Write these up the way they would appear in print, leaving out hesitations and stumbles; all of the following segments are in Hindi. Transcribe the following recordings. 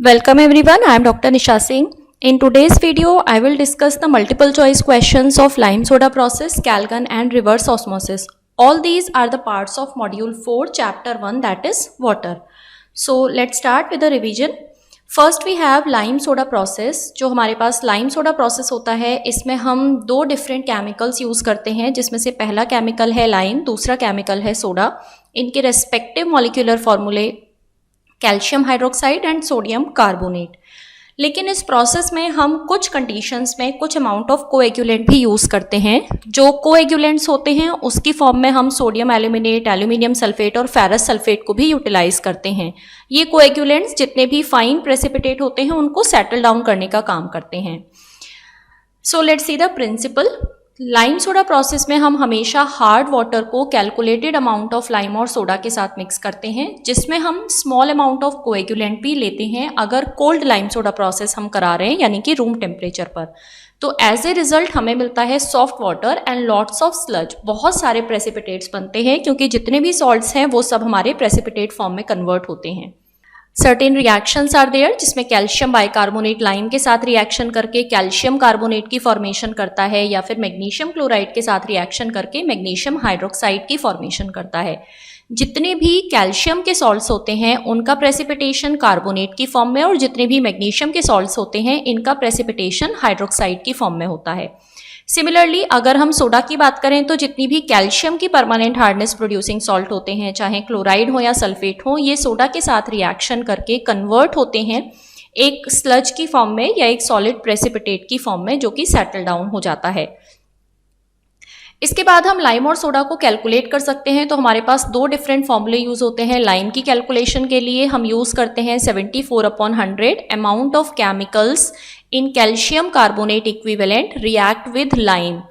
Welcome everyone, I am Dr. Nisha Singh. In today's video, I will discuss the multiple choice questions of lime soda process, Calgon and reverse osmosis. All these are the parts of module 4, chapter 1, that is water. So let's start with the revision. First we have lime soda process. जो हमारे पास lime soda process होता है, इसमें हम दो different chemicals यूज़ करते हैं, जिसमें से पहला chemical है lime, दूसरा chemical है soda. इनके respective molecular formulae calcium hydroxide and sodium carbonate. लेकिन इस प्रोसेस में हम कुछ कंडीशंस में कुछ अमाउंट ऑफ कोएगुलेंट भी यूज़ करते हैं. जो कोएगुलेंट्स होते हैं उसकी फॉर्म में हम सोडियम एल्यूमिनेट, एल्यूमिनियम सल्फेट और फेरस सल्फेट को भी यूटिलाइज करते हैं. ये कोएगुलेंट्स जितने भी फाइन प्रेसिपिटेट होते हैं उनको सेटल डाउन करने का काम करते हैं. So let's see the principle. Lime soda process में हम हमेशा हार्ड वाटर को कैलकुलेटेड अमाउंट ऑफ लाइम और सोडा के साथ मिक्स करते हैं, जिसमें हम स्मॉल अमाउंट ऑफ कोएगुलेंट भी लेते हैं अगर कोल्ड लाइम सोडा प्रोसेस हम करा रहे हैं, यानी कि रूम टेम्परेचर पर. तो एज ए रिजल्ट हमें मिलता है soft water and lots of sludge. बहुत सारे प्रेसिपिटेट्स बनते हैं क्योंकि जितने भी सॉल्ट्स हैं वो सब हमारे प्रेसिपिटेट फॉर्म में कन्वर्ट होते हैं. सर्टेन रिएक्शंस आर देयर, जिसमें कैल्शियम बाइकार्बोनेट लाइम के साथ रिएक्शन करके कैल्शियम कार्बोनेट की फॉर्मेशन करता है, या फिर मैग्नीशियम क्लोराइड के साथ रिएक्शन करके मैग्नीशियम हाइड्रोक्साइड की फॉर्मेशन करता है. जितने भी कैल्शियम के सॉल्ट्स होते हैं उनका प्रेसिपिटेशन कार्बोनेट की फॉर्म में, और जितने भी मैग्नीशियम के सॉल्ट्स होते हैं इनका प्रेसिपिटेशन हाइड्रोक्साइड की फॉर्म में होता है. सिमिलरली अगर हम सोडा की बात करें तो जितनी भी कैल्शियम की परमानेंट हार्डनेस प्रोड्यूसिंग सॉल्ट होते हैं, चाहे क्लोराइड हो या सल्फेट हो, ये सोडा के साथ रिएक्शन करके कन्वर्ट होते हैं एक स्लज की फॉर्म में या एक सॉलिड प्रेसिपिटेट की फॉर्म में, जो कि सेटल डाउन हो जाता है. इसके बाद हम लाइम और सोडा को कैलकुलेट कर सकते हैं. तो हमारे पास दो डिफरेंट फॉर्मूले यूज होते हैं. लाइम की कैलकुलेशन के लिए हम यूज करते हैं 74/100 amount of chemicals in calcium carbonate equivalent react with lime.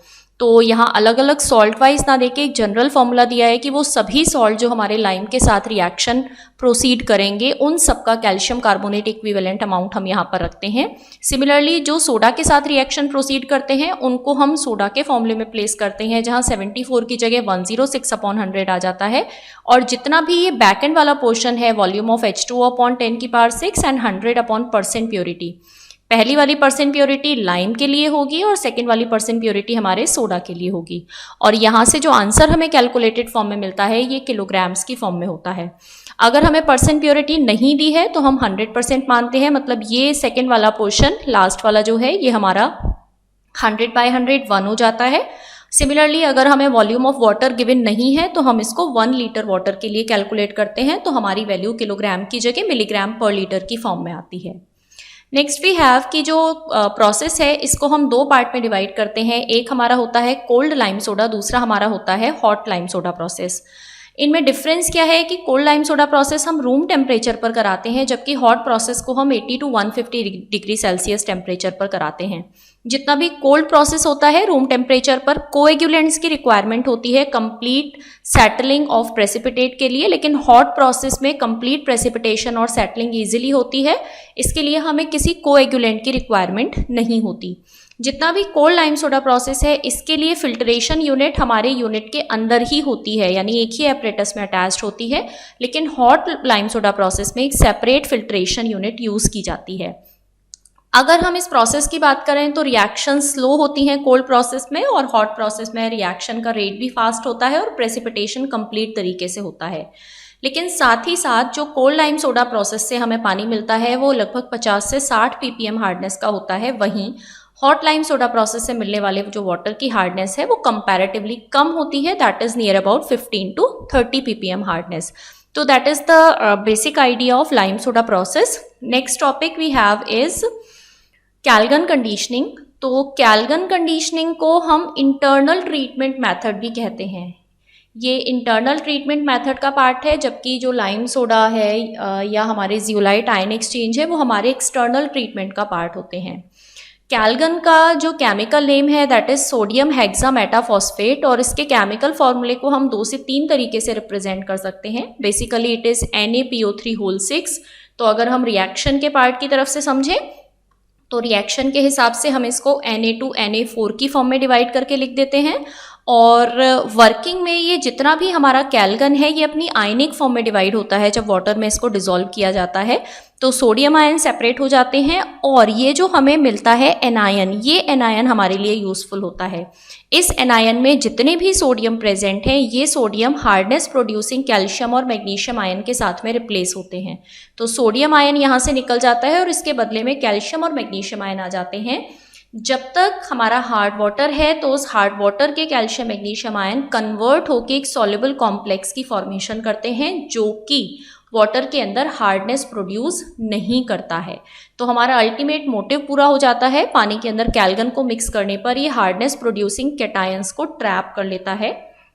तो यहाँ अलग अलग सॉल्ट वाइज ना देके एक जनरल फॉर्मूला दिया है कि वो सभी सॉल्ट जो हमारे लाइम के साथ रिएक्शन प्रोसीड करेंगे उन सबका कैल्शियम कार्बोनेट इक्विवेलेंट अमाउंट हम यहाँ पर रखते हैं. सिमिलरली जो सोडा के साथ रिएक्शन प्रोसीड करते हैं उनको हम सोडा के फॉर्मूले में प्लेस करते हैं, जहाँ 74 की जगह 106/100 आ जाता है. और जितना भी ये बैक एंड वाला पोर्शन है, वॉल्यूम ऑफ H2O/10 की पावर 6 एंड 100/% प्योरिटी, पहली वाली परसेंट प्योरिटी लाइम के लिए होगी और सेकेंड वाली परसेंट प्योरिटी हमारे सोडा के लिए होगी. और यहाँ से जो आंसर हमें कैलकुलेटेड फॉर्म में मिलता है ये किलोग्राम्स की फॉर्म में होता है. अगर हमें परसेंट प्योरिटी नहीं दी है तो हम 100% मानते हैं, मतलब ये सेकेंड वाला पोर्शन लास्ट वाला जो है ये हमारा 100/100 1 हो जाता है. सिमिलरली अगर हमें वॉल्यूम ऑफ वाटर गिवन नहीं है तो हम इसको 1 लीटर वाटर के लिए कैलकुलेट करते हैं, तो हमारी वैल्यू किलोग्राम की जगह मिलीग्राम पर लीटर की फॉर्म में आती है. नेक्स्ट वी हैव कि जो प्रोसेस है इसको हम दो पार्ट में डिवाइड करते हैं. एक हमारा होता है कोल्ड लाइम सोडा, दूसरा हमारा होता है हॉट लाइम सोडा प्रोसेस. इनमें डिफरेंस क्या है कि कोल्ड लाइम सोडा प्रोसेस हम रूम टेम्परेचर पर कराते हैं, जबकि हॉट प्रोसेस को हम 80 to 150 डिग्री सेल्सियस टेम्परेचर पर कराते हैं. जितना भी कोल्ड प्रोसेस होता है रूम टेम्परेचर पर कोएगुलेंट्स की रिक्वायरमेंट होती है कंप्लीट सेटलिंग ऑफ प्रेसिपिटेट के लिए, लेकिन हॉट प्रोसेस में कंप्लीट प्रेसिपिटेशन और सेटलिंग इजीली होती है. इसके लिए हमें किसी कोएगुलेंट की रिक्वायरमेंट नहीं होती. जितना भी कोल्ड लाइम सोडा प्रोसेस है इसके लिए फिल्ट्रेशन यूनिट हमारे यूनिट के अंदर ही होती है, यानी एक ही एपरेटस में अटैच्ड होती है. लेकिन हॉट लाइम सोडा प्रोसेस में एक सेपरेट फिल्ट्रेशन यूनिट यूज़ की जाती है. अगर हम इस प्रोसेस की बात करें तो रिएक्शन स्लो होती हैं कोल्ड प्रोसेस में, और हॉट प्रोसेस में रिएक्शन का रेट भी फास्ट होता है और प्रेसिपिटेशन कंप्लीट तरीके से होता है. लेकिन साथ ही साथ जो कोल्ड लाइम सोडा प्रोसेस से हमें पानी मिलता है वो लगभग 50 से 60 ppm हार्डनेस का होता है. वहीं हॉट लाइम सोडा प्रोसेस से मिलने वाले जो वाटर की हार्डनेस है वो कंपैरेटिवली कम होती है, that is near about 15 to 30 ppm hardness. तो that is the basic idea of lime soda process. Next topic we have is Calgon conditioning. तो कैल्गन कंडीशनिंग को हम इंटरनल ट्रीटमेंट मेथड भी कहते हैं. ये इंटरनल ट्रीटमेंट मेथड का पार्ट है, जबकि जो लाइम सोडा है या हमारे जियोलाइट आयन एक्सचेंज है वो हमारे एक्सटर्नल ट्रीटमेंट का पार्ट होते हैं. कैल्गन का जो केमिकल नेम है दैट इज सोडियम हेक्सामेटाफॉस्फेट, और इसके केमिकल फॉर्मूले को हम 2 से 3 तरीके से रिप्रेजेंट कर सकते हैं. Basically it is NaPO3 6. तो अगर हम रिएक्शन के पार्ट की तरफ से समझें तो रिएक्शन के हिसाब से हम इसको Na2 Na4 की फॉर्म में डिवाइड करके लिख देते हैं. और वर्किंग में ये जितना भी हमारा कैलगन है ये अपनी आयनिक फॉर्म में डिवाइड होता है जब वाटर में इसको डिसॉल्व किया जाता है, तो सोडियम आयन सेपरेट हो जाते हैं और ये जो हमें मिलता है एनायन, ये एनायन हमारे लिए यूजफुल होता है। इस एनायन में जितने भी सोडियम प्रेजेंट हैं ये सोडियम हार्डनेस प्रोड्यूसिंग कैल्शियम और मैग्नीशियम आयन के साथ में रिप्लेस होते हैं। तो सोडियम आयन यहाँ से निकल जाता है और इसके बदले में कैल्शियम और मैग्नीशियम आयन आ जाते हैं। जब तक हमारा हार्ड वाटर है तो उस हार्ड वाटर के कैल्शियम मैग्नीशियम आयन कन्वर्ट होकर एक सॉल्युबल कॉम्प्लेक्स की फॉर्मेशन करते हैं जो कि वाटर के अंदर हार्डनेस प्रोड्यूस नहीं करता है। तो हमारा अल्टीमेट मोटिव पूरा हो जाता है, पानी के अंदर कैलगन को मिक्स करने पर ये हार्डनेस प्रोड्यूसिंग कैटायंस को ट्रैप कर लेता है।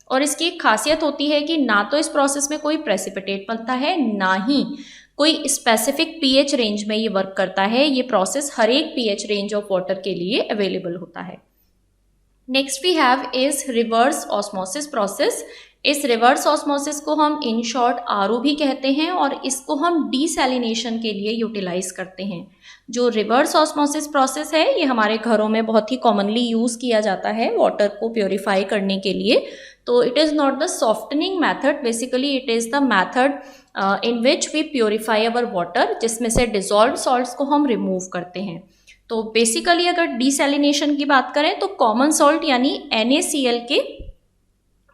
और इसकी एक खासियत होती है कि ना तो इस प्रोसेस में कोई प्रेसिपिटेट बनता है, ना ही कोई स्पेसिफिक पीएच रेंज में ये वर्क करता है। ये प्रोसेस हर एक पीएच रेंज ऑफ वाटर के लिए अवेलेबल होता है। Next we have is reverse osmosis process. इस रिवर्स ऑस्मोसिस को हम इन शॉर्ट आरओ भी कहते हैं और इसको हम डीसैलिनेशन के लिए यूटिलाइज करते हैं। जो रिवर्स ऑस्मोसिस प्रोसेस है ये हमारे घरों में बहुत ही कॉमनली यूज किया जाता है वाटर को प्योरीफाई करने के लिए। तो it is not the softening method, basically it is the method in which we purify our water, जिसमें से डिजॉल्व सॉल्ट्स को हम रिमूव करते हैं। तो बेसिकली अगर डीसैलिनेशन की बात करें तो कॉमन सॉल्ट यानी NaCl के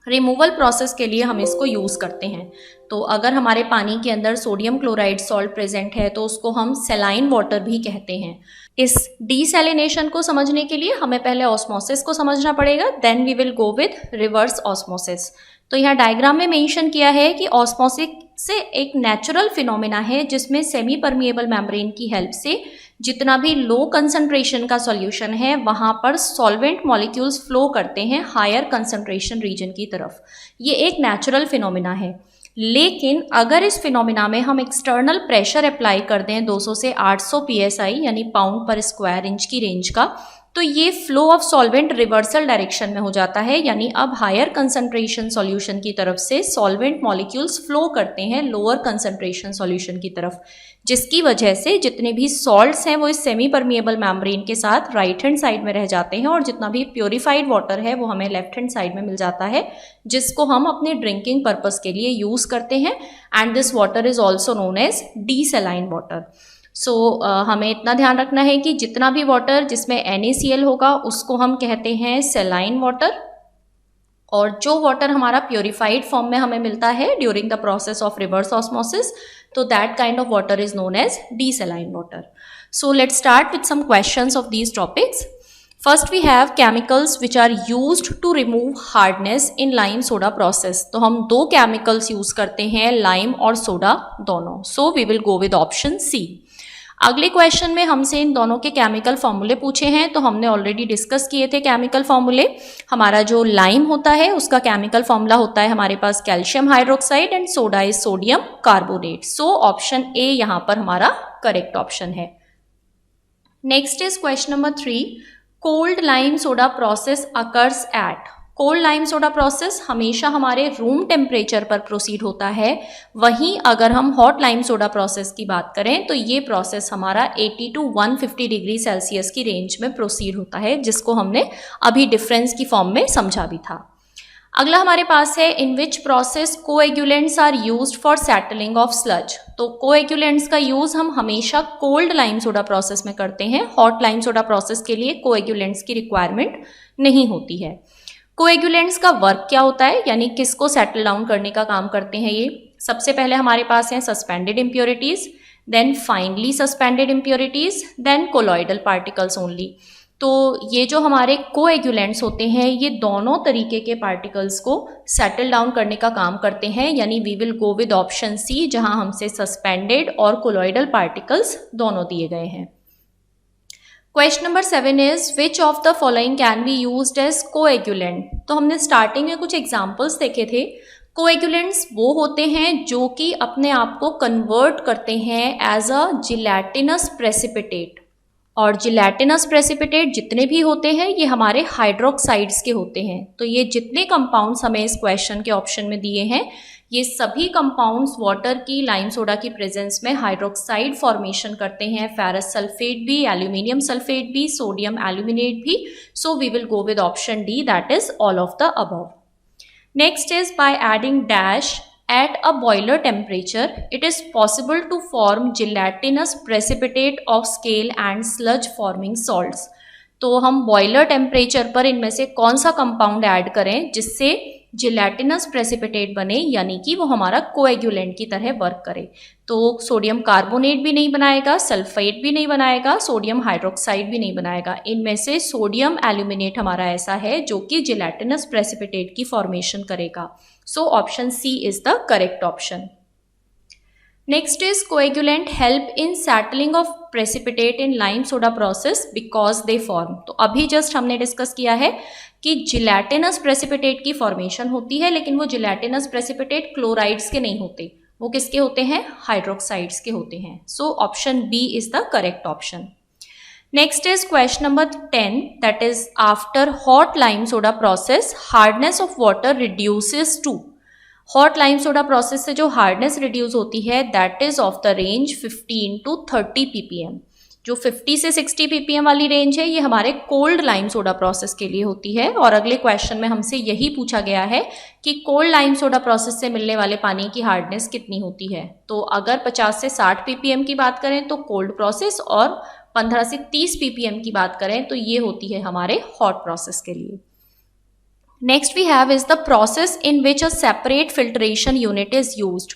रिमूवल प्रोसेस के लिए हम इसको यूज़ करते हैं। तो अगर हमारे पानी के अंदर सोडियम क्लोराइड सॉल्ट प्रेजेंट है तो उसको हम सेलाइन वाटर भी कहते हैं। इस डीसैलिनेशन को समझने के लिए हमें पहले ऑस्मोसिस को समझना पड़ेगा, then we will go with reverse osmosis. तो यहाँ डायग्राम में मेंशन किया है कि ऑस्मोसिस से एक नेचुरल फिनोमेना है जिसमें सेमी परमिएबल मेम्ब्रेन की हेल्प से जितना भी लो कंसंट्रेशन का सॉल्यूशन है वहाँ पर सॉल्वेंट मॉलिक्यूल्स फ्लो करते हैं हायर कंसंट्रेशन रीजन की तरफ। ये एक नेचुरल फिनोमेना है, लेकिन अगर इस फिनोमेना में हम एक्सटर्नल प्रेशर अप्लाई कर दें 200 से 800 psi यानी पाउंड पर स्क्वायर इंच की रेंज का, तो ये flow of solvent reversal direction में हो जाता है, यानी अब हायर कंसंट्रेशन सॉल्यूशन की तरफ से सॉल्वेंट मॉलिक्यूल्स फ्लो करते हैं लोअर कंसंट्रेशन सॉल्यूशन की तरफ, जिसकी वजह से जितने भी सॉल्ट्स हैं वो इस सेमी परमिएबल मेम्ब्रेन के साथ राइट हैंड साइड में रह जाते हैं और जितना भी प्योरीफाइड वाटर है वो हमें लेफ्ट हैंड साइड में मिल जाता है, जिसको हम अपने ड्रिंकिंग पर्पस के लिए यूज करते हैं। And this water is also known as desaline water. So हमें इतना ध्यान रखना है कि जितना भी वाटर जिसमें NaCl होगा उसको हम कहते हैं सेलाइन वाटर, और जो वाटर हमारा प्योरीफाइड फॉर्म में हमें मिलता है during the process of reverse osmosis, तो that kind of water is known as desaline water. So let's start with some questions of these topics. First we have chemicals which are used to remove hardness in lime soda process. तो हम दो केमिकल्स यूज करते हैं, लाइम और सोडा दोनों। So we will go with option C. अगले क्वेश्चन में हमसे इन दोनों के केमिकल फॉर्मूले पूछे हैं, तो हमने ऑलरेडी डिस्कस किए थे केमिकल फॉर्मूले। हमारा जो लाइम होता है उसका केमिकल फॉर्मूला होता है हमारे पास calcium hydroxide and soda is sodium carbonate. So option A यहाँ पर हमारा करेक्ट ऑप्शन है। Next is question number 3, cold lime soda process occurs at. Cold lime soda process हमेशा हमारे रूम टेम्परेचर पर प्रोसीड होता है, वहीं अगर हम हॉट लाइम सोडा प्रोसेस की बात करें तो ये प्रोसेस हमारा 80 to 150 डिग्री सेल्सियस की रेंज में प्रोसीड होता है, जिसको हमने अभी डिफरेंस की फॉर्म में समझा भी था। अगला हमारे पास है in which process coagulants are used for settling of sludge. तो कोएगुलेंट्स का यूज हम हमेशा कोल्ड लाइम सोडा प्रोसेस में करते हैं, हॉट लाइम सोडा प्रोसेस के लिए कोएगुलेंट्स की रिक्वायरमेंट नहीं होती है। कोएगुलेंट्स का वर्क क्या होता है, यानी किसको सेटल डाउन करने का काम करते हैं ये। सबसे पहले हमारे पास हैं suspended impurities, then finely suspended impurities, then colloidal particles only. तो ये जो हमारे कोएगुलेंट्स होते हैं ये दोनों तरीके के पार्टिकल्स को सेटल डाउन करने का काम करते हैं, यानी we will go with option C, जहां हमसे सस्पेंडेड और कोलॉइडल पार्टिकल्स दोनों दिए गए हैं। Question number 7 is which of the following can be used as coagulant. तो हमने स्टार्टिंग में कुछ एग्जांपल्स देखे थे। कोएगुलेंट्स वो होते हैं जो कि अपने आप को कन्वर्ट करते हैं एज अ जिलेटिनस प्रेसिपिटेट, और जिलेटिनस प्रेसिपिटेट जितने भी होते हैं ये हमारे हाइड्रोक्साइड्स के होते हैं। तो ये जितने कंपाउंड्स हमें इस क्वेश्चन के ऑप्शन में दिए हैं ये सभी कंपाउंड्स वाटर की लाइम सोडा की प्रेजेंस में हाइड्रोक्साइड फॉर्मेशन करते हैं, फेरस सल्फेट भी, एल्यूमिनियम सल्फेट भी, सोडियम एल्यूमिनेट भी. So we will go with option D, that is all of the above. Next is by adding dash at a boiler temperature, it is possible to form gelatinous precipitate of scale and sludge forming salts. तो हम बॉयलर टेम्परेचर पर इनमें से कौन सा कंपाउंड ऐड करें जिससे जिलेटिनस प्रेसिपिटेट बने, यानी कि वो हमारा कोएगुलेंट की तरह वर्क करे. तो सोडियम कार्बोनेट भी नहीं बनाएगा, सल्फेट भी नहीं बनाएगा, सोडियम हाइड्रोक्साइड भी नहीं बनाएगा. इनमें से सोडियम एल्यूमिनेट हमारा ऐसा है जो कि जिलेटिनस प्रेसिपिटेट की फॉर्मेशन करेगा. So option C is the correct option. Next is coagulant help in settling of precipitate in lime soda process because they form. तो अभी जस्ट हमने डिस्कस किया है कि जिलेटिनस प्रेसिपिटेट की फॉर्मेशन होती है, लेकिन वो जिलेटिनस प्रेसिपिटेट क्लोराइड्स के नहीं होते, वो किसके होते हैं, हाइड्रोक्साइड्स के होते हैं. So option B is the correct option. Next is question number 10, that is after hot lime soda process hardness of water reduces to. Hot lime soda process से जो हार्डनेस रिड्यूस होती है that is of the range 15 to 30 ppm. जो 50 से 60 ppm वाली रेंज है ये हमारे कोल्ड लाइम सोडा प्रोसेस के लिए होती है. और अगले क्वेश्चन में हमसे यही पूछा गया है कि कोल्ड लाइम सोडा प्रोसेस से मिलने वाले पानी की हार्डनेस कितनी होती है. तो अगर 50 से 60 ppm की बात करें तो कोल्ड प्रोसेस, और 15 से 30 ppm की बात करें तो ये होती है हमारे हॉट प्रोसेस के लिए. Next we have is the process in which a separate filtration unit is used.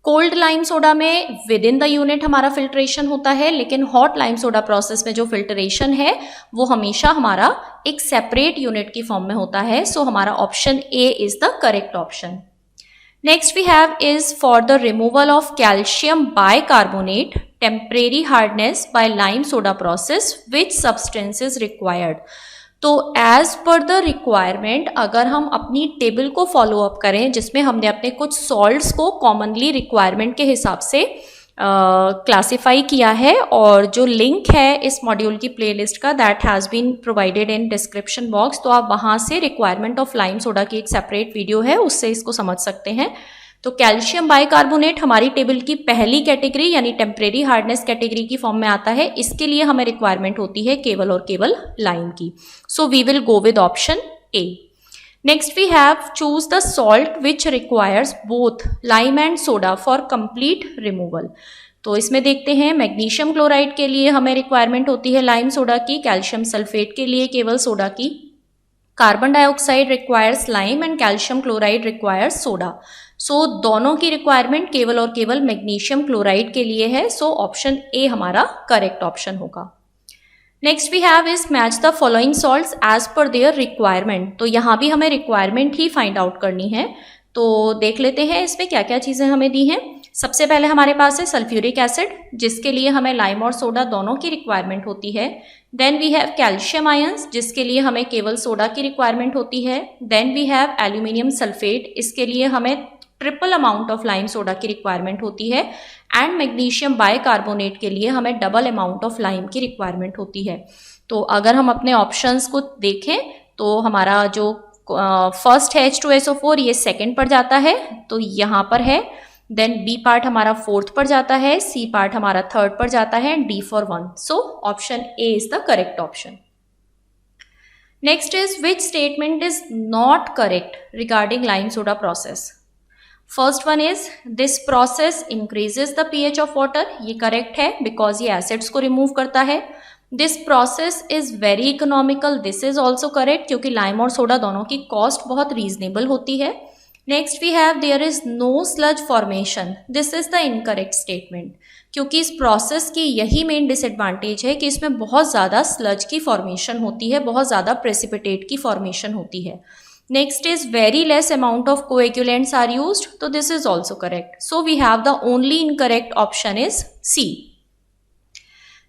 Cold lime soda में विद इन द यूनिट हमारा फिल्ट्रेशन होता है, लेकिन हॉट लाइम सोडा प्रोसेस में जो फिल्ट्रेशन है वो हमेशा हमारा एक सेपरेट यूनिट की फॉर्म में होता है. सो हमारा option A is the correct option. Next we have is for the removal of calcium bicarbonate temporary hardness by lime soda process which substance is required. तो एज पर द रिक्वायरमेंट अगर हम अपनी टेबल को फॉलो अप करें जिसमें हमने अपने कुछ सॉल्ट्स को कॉमनली रिक्वायरमेंट के हिसाब से क्लासिफाई किया है, और जो लिंक है इस मॉड्यूल की प्लेलिस्ट का that has been provided in description box. तो आप वहाँ से रिक्वायरमेंट ऑफ लाइम सोडा की एक सेपरेट वीडियो है, उससे इसको समझ सकते हैं. तो कैल्शियम बाइकार्बोनेट हमारी टेबल की पहली कैटेगरी यानी टेम्परेरी हार्डनेस कैटेगरी की फॉर्म में आता है. इसके लिए हमें रिक्वायरमेंट होती है केवल और केवल लाइम की. So we will go with option A. Next we have choose the salt which requires both lime and soda for complete removal. तो इसमें देखते हैं मैग्नीशियम क्लोराइड के लिए हमें रिक्वायरमेंट होती है लाइम सोडा की, कैल्शियम सल्फेट के लिए केवल सोडा की, carbon dioxide requires lime and calcium chloride requires soda. So दोनों की रिक्वायरमेंट केवल और केवल मैग्नीशियम क्लोराइड के लिए है. सो ऑप्शन ए हमारा करेक्ट ऑप्शन होगा. Next we have is match the following salts as per their requirement. तो यहाँ भी हमें रिक्वायरमेंट ही फाइंड आउट करनी है. तो देख लेते हैं इसमें क्या क्या चीज़ें हमें दी हैं. सबसे पहले हमारे पास है सल्फ्यूरिक एसिड जिसके लिए हमें लाइम और सोडा दोनों की रिक्वायरमेंट होती है. Then we have calcium ions जिसके लिए हमें केवल सोडा की रिक्वायरमेंट होती है. Then we have aluminium sulphate, इसके लिए हमें triple amount of lime soda की रिक्वायरमेंट होती है. एंड मैग्नीशियम बाइकार्बोनेट के लिए हमें डबल अमाउंट ऑफ लाइम की रिक्वायरमेंट होती है. तो अगर हम अपने ऑप्शंस को देखें तो हमारा जो फर्स्ट है H2SO4 ये सेकंड पर जाता है, तो यहाँ पर है. देन बी पार्ट हमारा फोर्थ पर जाता है, सी पार्ट हमारा थर्ड पर जाता है, D for 1. So option A is the correct option. Next is which statement is not correct regarding lime soda process. First one is this process increases the pH of water. ये करेक्ट है बिकॉज ये एसिड्स को रिमूव करता है. This process is very economical. This is also correct क्योंकि लाइम और सोडा दोनों की कॉस्ट बहुत रीजनेबल होती है. Next we have there is no sludge formation. This is the incorrect statement क्योंकि इस प्रोसेस की यही मेन डिसएडवांटेज है कि इसमें बहुत ज़्यादा स्लज की फॉर्मेशन होती है, बहुत ज़्यादा प्रेसिपिटेट की फॉर्मेशन होती है. Next is very less amount of coagulants are used. So this is also correct. So we have the only incorrect option is C.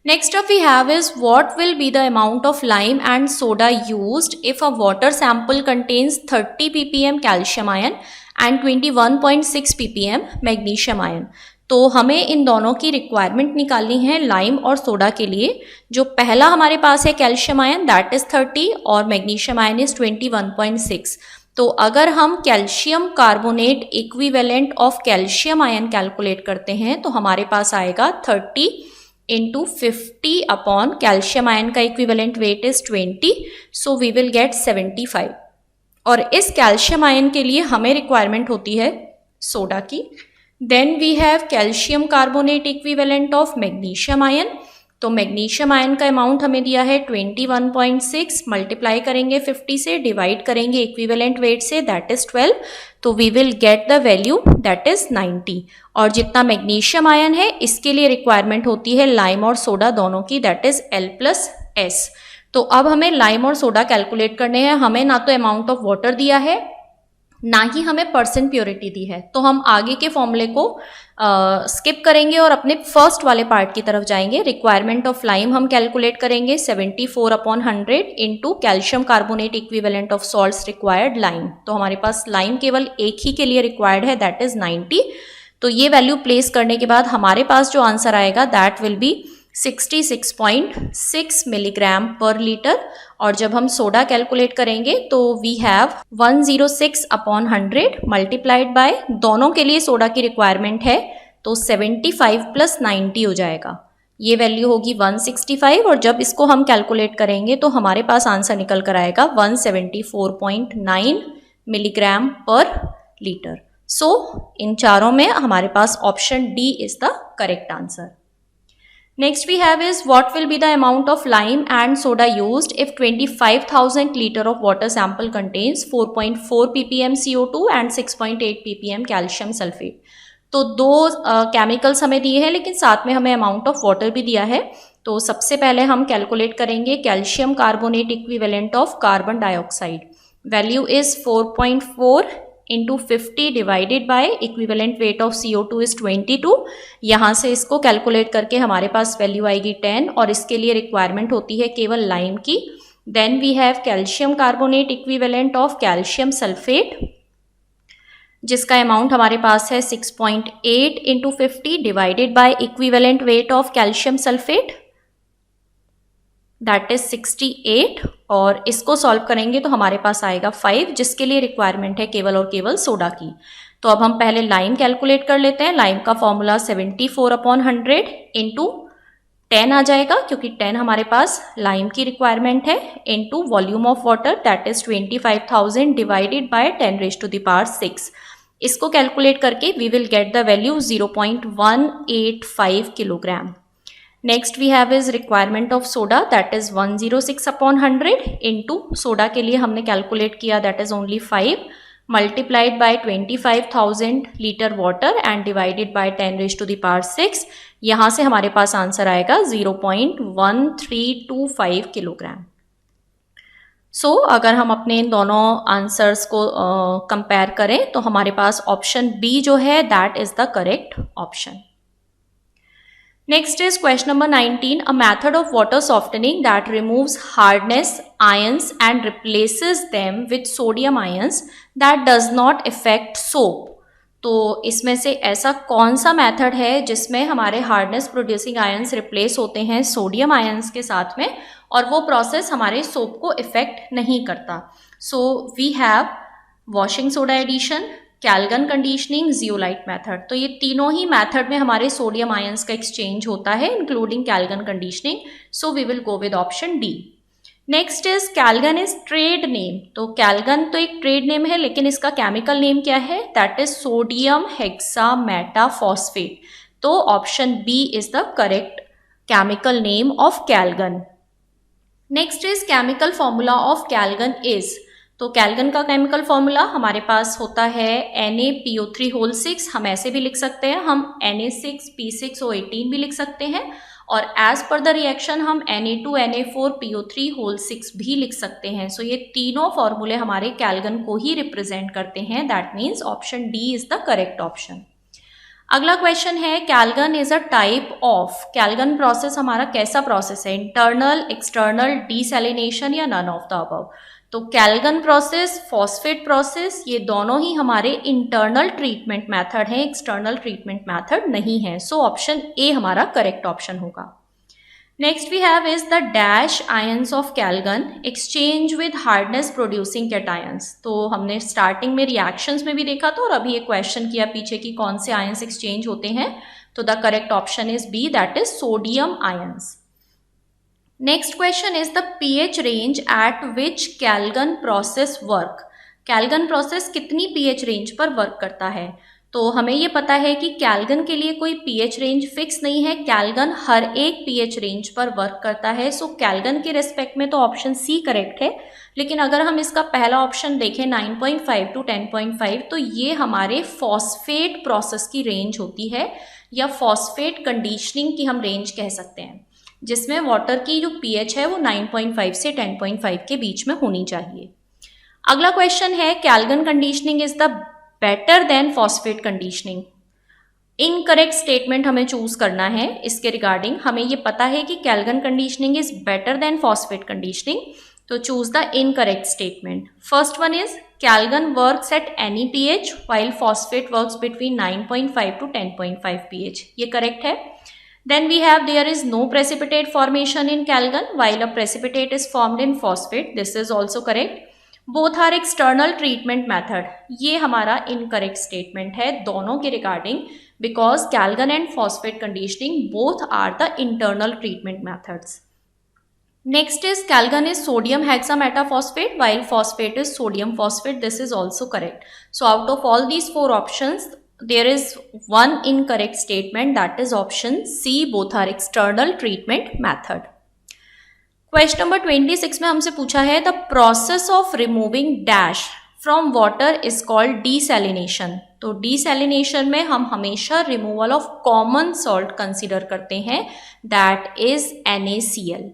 Next up we have is what will be the amount of lime and soda used if a water sample contains 30 ppm calcium ion and 21.6 ppm magnesium ion. तो हमें इन दोनों की रिक्वायरमेंट निकालनी है लाइम और सोडा के लिए. जो पहला हमारे पास है कैल्शियम आयन दैट इज 30 और मैग्नीशियम आयन इज 21.6. तो अगर हम calcium carbonate equivalent of calcium ion calculate करते हैं तो हमारे पास आएगा 30 इंटू 50 अपॉन कैल्शियम आयन का equivalent weight is 20, so we will get 75। और इस कैल्शियम आयन के लिए हमें रिक्वायरमेंट होती है सोडा की। Then we have calcium carbonate equivalent of magnesium ion. तो मैग्नीशियम आयन का अमाउंट हमें दिया है 21.6, मल्टीप्लाई करेंगे 50 से, डिवाइड करेंगे इक्विवेलेंट वेट से, दैट इज 12, तो we will get the value that is 90। और जितना मैग्नीशियम आयन है इसके लिए रिक्वायरमेंट होती है लाइम और सोडा दोनों की, दैट इज L+S। तो अब हमें लाइम और सोडा कैलकुलेट करने हैं। हमें ना तो अमाउंट ऑफ वाटर दिया है ना ही हमें परसेंट प्योरिटी दी है, तो हम आगे के फॉर्मूले को स्किप करेंगे और अपने फर्स्ट वाले पार्ट की तरफ जाएंगे। रिक्वायरमेंट ऑफ लाइम हम कैलकुलेट करेंगे 74 upon 100 into calcium carbonate equivalent of salts required lime. तो हमारे पास लाइम केवल एक ही के लिए रिक्वायर्ड है, दैट इज 90। तो ये वैल्यू प्लेस करने के बाद हमारे पास जो आंसर आएगा that will be 66.6 milligram per litre. और जब हम सोडा कैलकुलेट करेंगे तो we have 106 upon 100 multiplied by, दोनों के लिए सोडा की रिक्वायरमेंट है तो 75 प्लस 90 हो जाएगा, ये वैल्यू होगी 165। और जब इसको हम कैलकुलेट करेंगे तो हमारे पास आंसर निकल कर आएगा 174.9 मिलीग्राम पर लीटर। सो इन चारों में हमारे पास option D is the correct answer. Next we have is what will be the amount of lime and soda used if 25,000 liter of water sample contains 4.4 ppm CO2 and 6.8 ppm calcium sulfate। तो दो केमिकल्स हमें दिए हैं लेकिन साथ में हमें अमाउंट ऑफ वाटर भी दिया है। तो सबसे पहले हम कैलकुलेट करेंगे calcium carbonate equivalent of carbon dioxide. Value is 4.4 into 50 divided by equivalent weight of CO2 is 22। यहाँ से इसको कैलकुलेट करके हमारे पास वैल्यू आएगी 10 और इसके लिए रिक्वायरमेंट होती है केवल लाइम की। Then we have calcium carbonate equivalent of calcium sulphate जिसका अमाउंट हमारे पास है 6.8 into 50 divided by equivalent weight of calcium sulphate that is 68। और इसको सॉल्व करेंगे तो हमारे पास आएगा 5 जिसके लिए रिक्वायरमेंट है केवल और केवल सोडा की। तो अब हम पहले लाइम कैलकुलेट कर लेते हैं। लाइम का फॉर्मूला 74 अपॉन 100 इंटू 10 आ जाएगा क्योंकि 10 हमारे पास लाइम की रिक्वायरमेंट है, into volume of water that is 25,000 divided by 10⁻⁶। इसको कैलकुलेट करके we will get the value 0.185 kilogram. Next we have is requirement of soda that is 106 upon 100 into soda के लिए हमने कैलकुलेट किया that is only 5 multiplied by 25,000 litre water and divided by 10⁻⁶। यहाँ से हमारे पास आंसर आएगा 0.1325 किलोग्राम। सो अगर हम अपने इन दोनों आंसर्स को कंपेयर करें तो हमारे पास ऑप्शन बी जो है that is the correct option. Next is question number 19. A method of water softening that removes hardness ions and replaces them with sodium ions that does not affect soap. तो इसमें से ऐसा कौन सा मेथड है जिसमें हमारे हार्डनेस प्रोड्यूसिंग आयंस रिप्लेस होते हैं सोडियम आयंस के साथ में और वो प्रोसेस हमारे सोप को इफेक्ट नहीं करता। So we have washing soda addition, Calgon conditioning, zeolite method. तो ये तीनों ही मेथड में हमारे सोडियम आयंस का एक्सचेंज होता है including Calgon conditioning. So we will go with option D. Next is Calgon is trade name. तो कैल्गन तो एक ट्रेड नेम है लेकिन इसका केमिकल नेम क्या है दैट इज सोडियम हेक्सामेटाफॉस्फेट। तो option B is the correct chemical name of Calgon. Next is chemical formula of Calgon is. तो कैल्गन का केमिकल फॉर्मूला हमारे पास होता है Na₨PO3�6। हम ऐसे भी लिख सकते हैं, हम Na6P6O18 भी लिख सकते हैं और एज पर द रिएक्शन हम Na2Na4PO3�6 भी लिख सकते हैं। सो ये तीनों फॉर्मूले हमारे कैल्गन को ही रिप्रेजेंट करते हैं, that means option D is the correct option. अगला क्वेश्चन है Calgon is a type of. Calgon process हमारा कैसा प्रोसेस है, इंटरनल, एक्सटर्नल, डीसैलिनेशन या नन ऑफ द अबव। तो कैल्गन प्रोसेस, फॉस्फेट प्रोसेस, ये दोनों ही हमारे इंटरनल ट्रीटमेंट मेथड हैं, एक्सटर्नल ट्रीटमेंट मेथड नहीं है। सो ऑप्शन ए हमारा करेक्ट ऑप्शन होगा। Next we have is the dash ions of calgon exchange with hardness producing cations. तो हमने स्टार्टिंग में रिएक्शंस में भी देखा था और अभी एक क्वेश्चन किया पीछे कि कौन से आयंस एक्सचेंज होते हैं, तो the correct option is B, that is sodium ions. Next question is the pH range at which Calgon process work. Calgon process कितनी pH रेंज पर वर्क करता है? तो हमें ये पता है कि कैलगन के लिए कोई pH रेंज फिक्स नहीं है, कैलगन हर एक pH रेंज पर वर्क करता है. सो कैलगन के रेस्पेक्ट में तो ऑप्शन सी करेक्ट है, लेकिन अगर हम इसका पहला ऑप्शन देखें 9.5 to 10.5, तो ये हमारे फॉस्फेट प्रोसेस की रेंज होती है या फॉस्फेट कंडीशनिंग की हम रेंज कह सकते हैं, जिसमें वाटर की जो pH है वो 9.5 से 10.5 के बीच में होनी चाहिए. अगला क्वेश्चन है Calgon conditioning is the better than phosphate conditioning. Incorrect statement हमें चूज करना है इसके रिगार्डिंग. हमें ये पता है कि Calgon conditioning is better than phosphate conditioning, तो choose the incorrect statement. First one is Calgon works at any pH while phosphate works between 9.5 to 10.5 pH. ये करेक्ट है. Then we have there is no precipitate formation in calgon while a precipitate is formed in phosphate. This is also correct. Both are external treatment method. ये हमारा इनकरेक्ट स्टेटमेंट है दोनों के regarding, because Calgon and phosphate conditioning both are the internal treatment methods. Next is Calgon is sodium hexametaphosphate while phosphate is sodium phosphate. This is also correct. So out of all these four options there is one incorrect statement, that is option C, both are external treatment method. Question number 26 में हमसे पूछा है the process of removing dash from water is called desalination. तो डीसैलिनेशन में हम हमेशा removal of common salt consider करते हैं, दैट इज NaCl.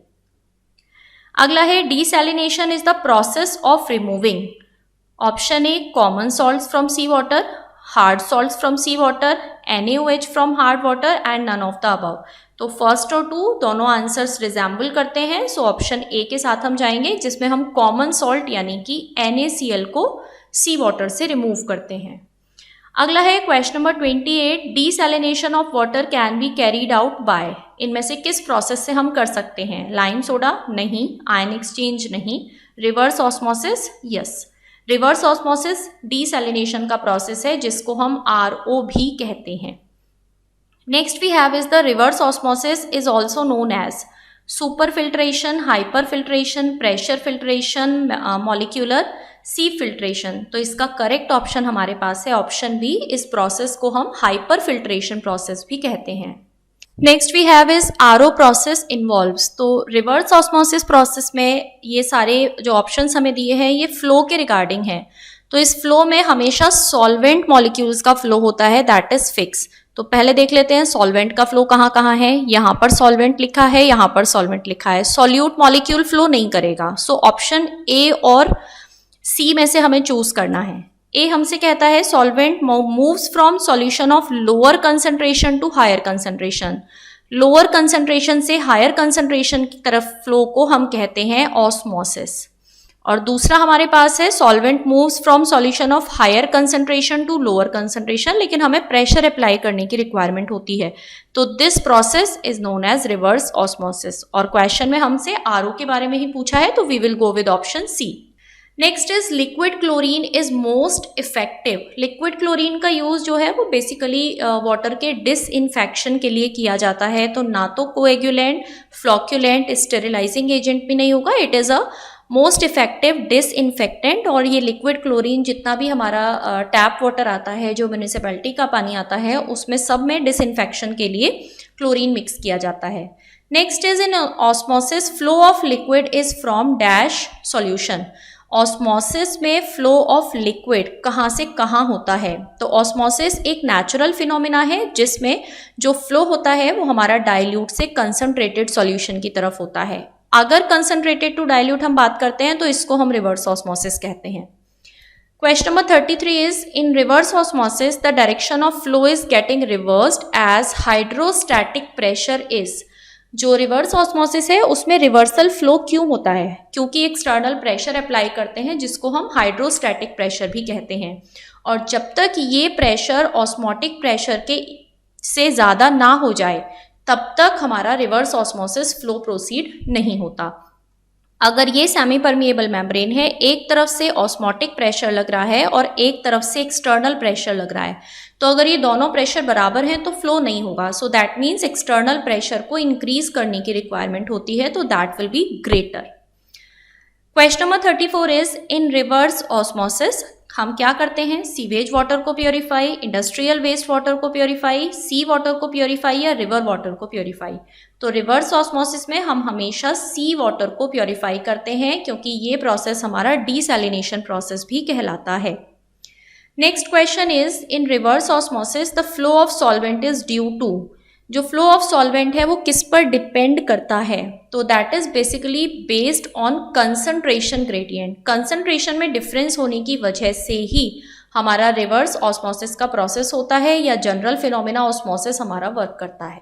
अगला है desalination is the process of removing option A common salts from sea water, hard salts from sea water, NaOH from hard water and none of the above. तो फर्स्ट और टू दोनों आंसर्स रिजेंबल करते हैं, सो ऑप्शन ए के साथ हम जाएंगे जिसमें हम कॉमन सॉल्ट यानी कि NaCl को सी वाटर से रिमूव करते हैं. अगला है question number 28, desalination of water can be carried out by. इनमें से किस प्रोसेस से हम कर सकते हैं? लाइम सोडा नहीं, आयन एक्सचेंज नहीं, reverse osmosis yes. Reverse osmosis desalination का प्रोसेस है जिसको हम RO भी कहते हैं. Next we have is the reverse osmosis is also known as superfiltration, hyperfiltration, pressure filtration, molecular sea filtration. तो इसका करेक्ट ऑप्शन हमारे पास है ऑप्शन बी. इस प्रोसेस को हम हाइपरफिल्ट्रेशन प्रोसेस भी कहते हैं. Next we have is RO process involves. तो रिवर्स ऑस्मोसिस प्रोसेस में ये सारे जो ऑप्शंस हमें दिए हैं ये फ्लो के रिगार्डिंग है. तो इस फ्लो में हमेशा सॉल्वेंट मॉलिक्यूल्स का फ्लो होता है, दैट इज फिक्स. तो पहले देख लेते हैं सॉल्वेंट का फ्लो कहाँ कहाँ है. यहाँ पर सॉल्वेंट लिखा है, यहाँ पर सॉल्वेंट लिखा है. सॉल्यूट मॉलिक्यूल फ्लो नहीं करेगा. सो ऑप्शन ए और सी में से हमें चूज करना है. ए हमसे कहता है solvent moves from solution of lower concentration to higher concentration. Lower concentration से हायर कंसंट्रेशन की तरफ फ्लो को हम कहते हैं ऑस्मोसिस. और दूसरा हमारे पास है solvent moves from solution of higher concentration to lower concentration, लेकिन हमें प्रेशर अप्लाई करने की रिक्वायरमेंट होती है. तो this process is known as reverse osmosis. और क्वेश्चन में हमसे RO के बारे में ही पूछा है, तो we will go with option C. Next is liquid chlorine is most effective. Liquid chlorine का यूज जो है वो बेसिकली वाटर के डिसइंफेक्शन के लिए किया जाता है. तो ना तो कोएगुलेंट, फ्लॉक्यूलेंट, स्टेरिलाइजिंग एजेंट भी नहीं होगा. It is a most effective disinfectant. और ये लिक्विड क्लोरीन जितना भी हमारा टैप वाटर आता है, जो म्यूनिसिपैलिटी का पानी आता है, उसमें सब में डिसइंफेक्शन के लिए क्लोरीन मिक्स किया जाता है. Next is in osmosis flow of liquid is from dash solution. Osmosis में फ्लो ऑफ लिक्विड कहाँ से कहाँ होता है? तो ऑस्मोसिस एक नेचुरल फिनोमिना है जिसमें जो फ्लो होता है वो हमारा डाइल्यूट से कंसंट्रेटेड सॉल्यूशन की तरफ होता है. अगर कंसंट्रेटेड टू डाइल्यूट हम बात करते हैं तो इसको हम रिवर्स ऑस्मोसिस कहते हैं. Question number 33 is in reverse osmosis the direction of flow is getting reversed as hydrostatic pressure is. जो रिवर्स ऑस्मोसिस है उसमें रिवर्सल फ्लो क्यों होता है? क्योंकि एक्सटर्नल प्रेशर अप्लाई करते हैं जिसको हम हाइड्रोस्टैटिक प्रेशर भी कहते हैं. और जब तक ये प्रेशर ऑस्मोटिक प्रेशर के से ज़्यादा ना हो जाए तब तक हमारा रिवर्स ऑस्मोसिस फ्लो प्रोसीड नहीं होता। अगर ये सेमी परमिएबल मेम्ब्रेन है, एक तरफ से ऑस्मोटिक प्रेशर लग रहा है और एक तरफ से एक्सटर्नल प्रेशर लग रहा है, तो अगर ये दोनों प्रेशर बराबर हैं तो फ्लो नहीं होगा। So that means external pressure को इंक्रीज करने की रिक्वायरमेंट होती है, तो that will be greater. Question number 34 is in reverse osmosis हम क्या करते हैं? सीवेज वाटर को प्योरीफाई, इंडस्ट्रियल वेस्ट वाटर को प्योरीफाई, सी वाटर को प्योरीफाई या रिवर वाटर को प्योरीफाई? तो रिवर्स ऑस्मोसिस में हम हमेशा सी वाटर को प्योरीफाई करते हैं, क्योंकि ये प्रोसेस हमारा डीसैलिनेशन प्रोसेस भी कहलाता है। Next question is in reverse osmosis the flow of solvent is due to, जो फ्लो ऑफ सॉल्वेंट है वो किस पर डिपेंड करता है? तो that is basically based on concentration gradient. Concentration में डिफरेंस होने की वजह से ही हमारा रिवर्स ऑस्मोसिस का प्रोसेस होता है या जनरल फिनोमेना ऑस्मोसिस हमारा वर्क करता है।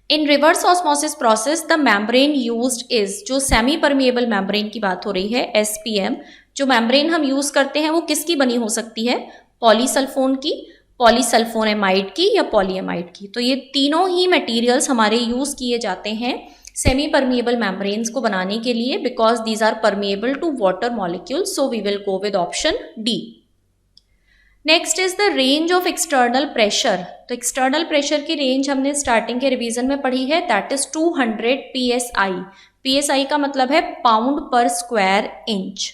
In reverse osmosis process the membrane used is, जो सेमी परमिएबल मेम्ब्रेन की बात हो रही है, एसपीएम, जो मेम्ब्रेन हम यूज करते हैं वो किसकी बनी हो सकती है? पॉलीसल्फोन की, पॉलीसल्फोनेमाइड की या पॉलीएमाइड की। तो ये तीनों ही मटेरियल्स हमारे यूज किए जाते हैं सेमी परमिएबल मेम्ब्रेन्स को बनाने के लिए, because these are permeable to water molecules, so we will go with option D. Next is the range of external pressure. तो एक्सटर्नल प्रेशर की रेंज हमने स्टार्टिंग के रिवीजन में पढ़ी है, दैट इज 200 psi। psi का मतलब है पाउंड पर square inch.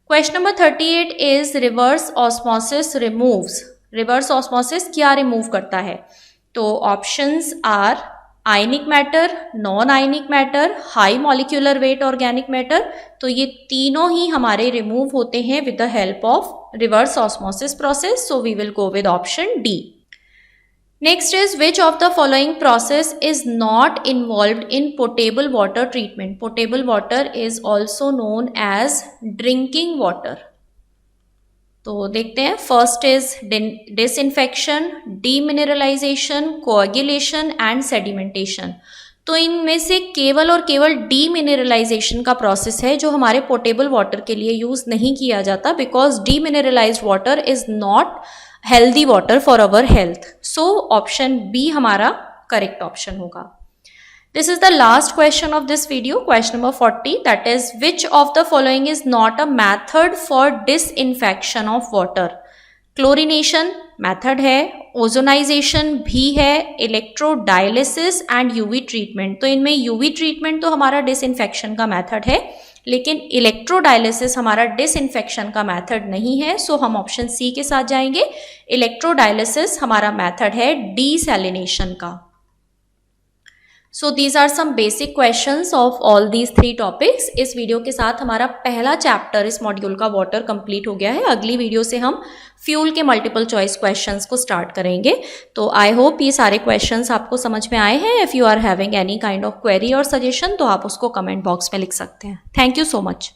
Question number 38 is reverse osmosis removes. Reverse osmosis क्या रिमूव करता है? तो options are ionic matter, non ionic matter, high molecular weight organic matter. तो ये तीनों ही हमारे रिमूव होते हैं with the help of reverse osmosis process, so we will go with option D. Next is which of the following process is not involved in potable water treatment? Potable water is also known as drinking water. तो देखते हैं, first is disinfection, demineralization, coagulation and sedimentation. तो इनमें से केवल और केवल डीमिनरलाइजेशन का प्रोसेस है जो हमारे पोर्टेबल वाटर के लिए यूज नहीं किया जाता, because demineralized water is not healthy water for our health. So option B हमारा करेक्ट ऑप्शन होगा। This is the last question of this video, question number 40, that is which of the following is not a method for disinfection of water? Chlorination method है, ozonization भी है, electrodialysis and UV treatment। तो इनमें UV treatment तो हमारा disinfection का method है, लेकिन electrodialysis हमारा disinfection का method नहीं है, सो हम ऑप्शन सी के साथ जाएंगे। electrodialysis हमारा method है desalination का। So these are some basic questions of all these three topics। इस वीडियो के साथ हमारा पहला चैप्टर इस मॉड्यूल का वाटर कंप्लीट हो गया है। अगली वीडियो से हम फ्यूल के मल्टीपल चॉइस क्वेश्चंस को स्टार्ट करेंगे। तो आई होप ये सारे क्वेश्चंस आपको समझ में आए हैं। If you are having any kind of query और सजेशन तो आप उसको कमेंट बॉक्स में लिख सकते हैं। Thank you so much.